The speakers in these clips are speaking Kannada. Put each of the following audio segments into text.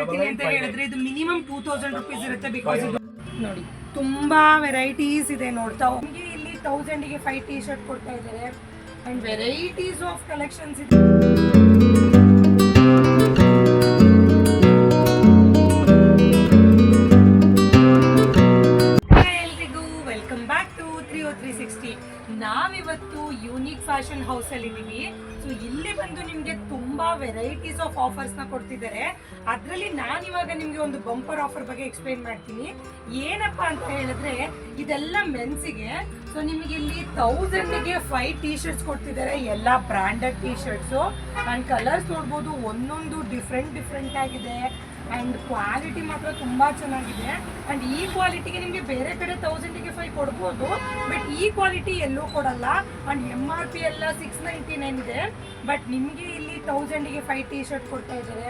ತಗೊಳ್ತೀನಿ ಅಂತ ಹೇಳಿದ್ರೆ ಇದು ಮಿನಿಮಮ್ 2000 ರುಪೀಸ್ ಇರುತ್ತೆ. ಬಿಕಾಸ್ ಇದು ನೋಡಿ ತುಂಬಾ ವೆರೈಟೀಸ್ ಇದೆ. ನೋಡ್ತಾ ಹೋಗಿ ಇಲ್ಲಿ 1000 ಗೆ 5 ಟೀ ಶರ್ಟ್ ಕೊಡ್ತಾ ಇದ್ದಾರೆ ಅಂಡ್ ವೆರೈಟೀಸ್ ಆಫ್ ಕಲೆಕ್ಷನ್ಸ್ ಇದೆ. ನಾವಿವತ್ತು ಯೂನಿಕ್ ಫ್ಯಾಷನ್ ಹೌಸ್ ಅಲ್ಲಿ ಇದೀವಿ. ಸೊ ಇಲ್ಲಿ ಬಂದು ನಿಮ್ಗೆ ತುಂಬಾ ವೆರೈಟೀಸ್ ಆಫ್ ಆಫರ್ಸ್ ನ ಕೊಡ್ತಿದ್ದಾರೆ. ಅದ್ರಲ್ಲಿ ನಾನಿವಾಗ ನಿಮ್ಗೆ ಒಂದು ಬಂಪರ್ ಆಫರ್ ಬಗ್ಗೆ ಎಕ್ಸ್ಪ್ಲೈನ್ ಮಾಡ್ತೀನಿ. ಏನಪ್ಪಾ ಅಂತ ಹೇಳಿದ್ರೆ ಇದೆಲ್ಲ ಮೆನ್ಸಿಗೆ. ಸೊ ನಿಮಗೆ ಇಲ್ಲಿ 1000 ಗೆ 5 ಟೀ ಶರ್ಟ್ಸ್ ಕೊಡ್ತಿದ್ದಾರೆ, ಎಲ್ಲ branded T shirts and colours ನೋಡ್ಬೋದು, ಒಂದೊಂದು ಡಿಫ್ರೆಂಟ್ ಆಗಿದೆ ಅಂಡ್ ಕ್ವಾಲಿಟಿ ಮಾತ್ರ ತುಂಬಾ ಚೆನ್ನಾಗಿದೆ. ಅಂಡ್ ಈ ಕ್ವಾಲಿಟಿಗೆ ನಿಮಗೆ ಬೇರೆ ಕಡೆ 1000 ಗೆ 5 ಕೊಡ್ಬೋದು, ಬಟ್ ಈ ಕ್ವಾಲಿಟಿ ಎಲ್ಲೂ ಕೊಡಲ್ಲ. ಅಂಡ್ MRP ಎಲ್ಲ 699 ಇದೆ, ಬಟ್ ನಿಮಗೆ ಇಲ್ಲಿ 1000 ಗೆ 5 ಟೀ ಶರ್ಟ್ ಕೊಡ್ತಾ ಇದ್ದಾರೆ.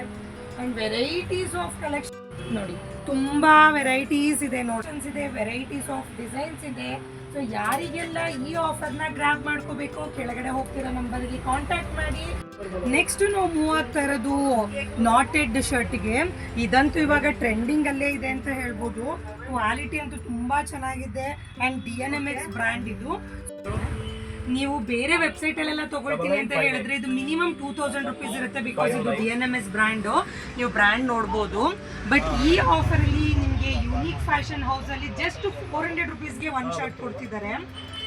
ಅಂಡ್ ವೆರೈಟೀಸ್ ಆಫ್ ಕಲೆಕ್ಷನ್ ನೋಡಿ, ತುಂಬಾ ವೆರೈಟೀಸ್ ಇದೆ, ನೋಷನ್ಸ್ ಇದೆ, ವೆರೈಟೀಸ್ ಆಫ್ ಡಿಸೈನ್ಸ್ ಇದೆ. ಸೊ ಯಾರಿಗೆಲ್ಲ ಈ ಆಫರ್ನ ಗ್ರಾಬ್ ಮಾಡ್ಕೋಬೇಕು, ಕೆಳಗಡೆ ಹೋಗ್ತಿರೋ ನಂಬರ್ಗೆ ಕಾಂಟ್ಯಾಕ್ಟ್ ಮಾಡಿ. ನೆಕ್ಸ್ಟ್ ನಾವು ಮೂವ್ ಆಗ್ತಾ ಇರೋದು ನಾಟೆಡ್ ಶರ್ಟ್ಗೆ. ಇದಂತೂ ಇವಾಗ ಟ್ರೆಂಡಿಂಗ್ ಅಲ್ಲೇ ಇದೆ ಅಂತ ಹೇಳ್ಬೋದು. ಕ್ವಾಲಿಟಿ ಅಂತೂ ತುಂಬಾ ಚೆನ್ನಾಗಿದೆ ಅಂಡ್ DNMX ಬ್ರ್ಯಾಂಡ್ ಇದು. ನೀವು ಬೇರೆ ವೆಬ್ಸೈಟ್ ಅಲ್ಲೆಲ್ಲ ತಗೊಳ್ತೀನಿ ಅಂತ ಹೇಳಿದ್ರೆ ಇದು ಮಿನಿಮಮ್ 2000 ರುಪೀಸ್ ಇರುತ್ತೆ. ಬಿಕಾಸ್ ಇದು DNMX ಬ್ರ್ಯಾಂಡ್, ನೀವು ಬ್ರ್ಯಾಂಡ್ ನೋಡ್ಬೋದು. ಬಟ್ ಈ ಆಫರ್ ಅಲ್ಲಿ ನಿಮಗೆ ಯೂನಿಕ್ ಫ್ಯಾಷನ್ ಹೌಸ್ ಅಲ್ಲಿ ಜಸ್ಟ್ 400 ರುಪೀಸ್ಗೆ 1 ಶರ್ಟ್ ಕೊಡ್ತಿದ್ದಾರೆ.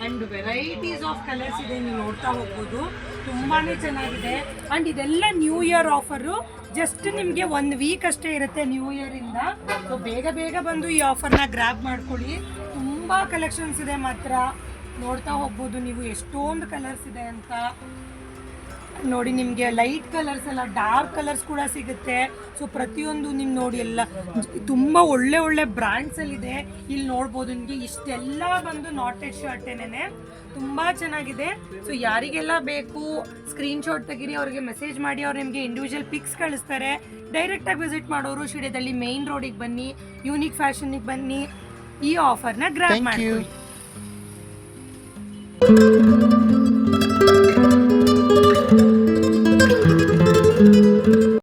ಅಂಡ್ ವೆರೈಟೀಸ್ ಆಫ್ ಕಲರ್ಸ್ ಇದೆ, ನೀವು ನೋಡ್ತಾ ಹೋಗ್ಬೋದು, ತುಂಬಾನೇ ಚೆನ್ನಾಗಿದೆ. ಅಂಡ್ ಇದೆಲ್ಲ ನ್ಯೂ ಇಯರ್ ಆಫರು, ಜಸ್ಟ್ ನಿಮಗೆ 1 ವೀಕ್ ಅಷ್ಟೇ ಇರುತ್ತೆ ನ್ಯೂ ಇಯರ್ ಇಂದ. ಸೊ ಬೇಗ ಬಂದು ಈ ಆಫರ್ನ ಗ್ರಾಬ್ ಮಾಡ್ಕೊಳ್ಳಿ. ತುಂಬಾ ಕಲೆಕ್ಷನ್ಸ್ ಇದೆ ಮಾತ್ರ, ನೋಡ್ತಾ ಹೋಗ್ಬೋದು ನೀವು ಎಷ್ಟೊಂದು ಕಲರ್ಸ್ ಇದೆ ಅಂತ. ನೋಡಿ ನಿಮಗೆ ಲೈಟ್ ಕಲರ್ಸ್ ಎಲ್ಲ ಡಾರ್ಕ್ ಕಲರ್ಸ್ ಕೂಡ ಸಿಗುತ್ತೆ. ಸೊ ಪ್ರತಿಯೊಂದು ನಿಮ್ಗೆ ನೋಡಿ ಎಲ್ಲ ತುಂಬ ಒಳ್ಳೆ ಬ್ರ್ಯಾಂಡ್ಸಲ್ಲಿದೆ. ಇಲ್ಲಿ ನೋಡ್ಬೋದು ನಿಮಗೆ ಇಷ್ಟೆಲ್ಲ ಬಂದು ನಾಟೆಡ್ ಶರ್ಟೇನೆ, ತುಂಬ ಚೆನ್ನಾಗಿದೆ. ಸೊ ಯಾರಿಗೆಲ್ಲ ಬೇಕು ಸ್ಕ್ರೀನ್ಶಾಟ್ ತೆಗೀರಿ, ಅವ್ರಿಗೆ ಮೆಸೇಜ್ ಮಾಡಿ, ಅವ್ರು ನಿಮಗೆ ಇಂಡಿವಿಜುವಲ್ ಪಿಕ್ಸ್ ಕಳಿಸ್ತಾರೆ. ಡೈರೆಕ್ಟಾಗಿ ವಿಸಿಟ್ ಮಾಡೋರು ಶಿಡ್ಯದಲ್ಲಿ ಮೇನ್ ರೋಡಿಗೆ ಬನ್ನಿ, ಯೂನಿಕ್ ಫ್ಯಾಷನ್ಗೆ ಬನ್ನಿ, ಈ ಆಫರ್ನ ಗ್ರಾಬ್ ಮಾಡಿ.